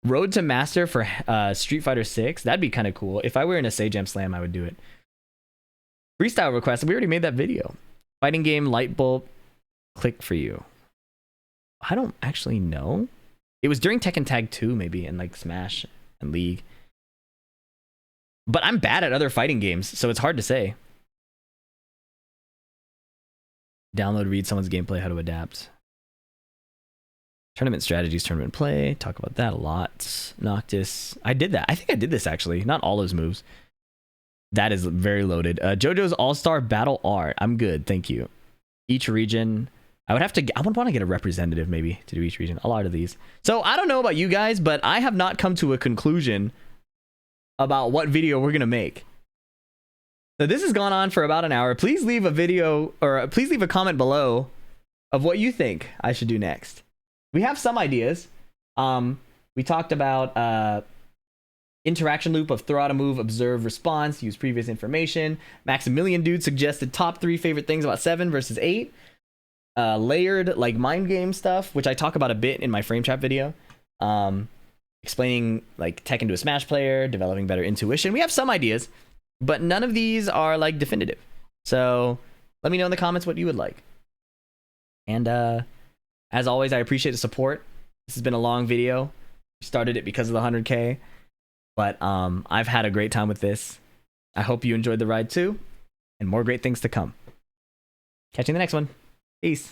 A: Road to Master for Street Fighter 6. That'd be kind of cool. If I were in a Say Jam Slam, I would do it. Freestyle request. We already made that video. Fighting game, light bulb, click for you. I don't actually know. It was during Tekken Tag 2 maybe, and like Smash and League. But I'm bad at other fighting games, so it's hard to say. Download, read someone's gameplay, how to adapt. Tournament strategies, tournament play. Talk about that a lot. Noctis. I did that. I think I did this actually. Not all those moves. That is very loaded. JoJo's All-Star Battle Art. I'm good. Thank you. Each region. I would want to get a representative maybe to do each region. A lot of these. So I don't know about you guys, but I have not come to a conclusion about what video we're going to make. So this has gone on for about an hour. Please leave a video or please leave a comment below of what you think I should do next. We have some ideas. We talked about interaction loop of throw out a move, observe, response, use previous information. Maximilian Dude suggested top 3 favorite things about 7 versus 8. Layered like mind game stuff, which I talk about a bit in my frame trap video. Explaining like Tekken to a Smash player, developing better intuition. We have some ideas, but none of these are like definitive. So let me know in the comments what you would like. And as always, I appreciate the support. This has been a long video. We started it because of the 100K, but I've had a great time with this. I hope you enjoyed the ride too, and more great things to come. Catch you in the next one. Peace.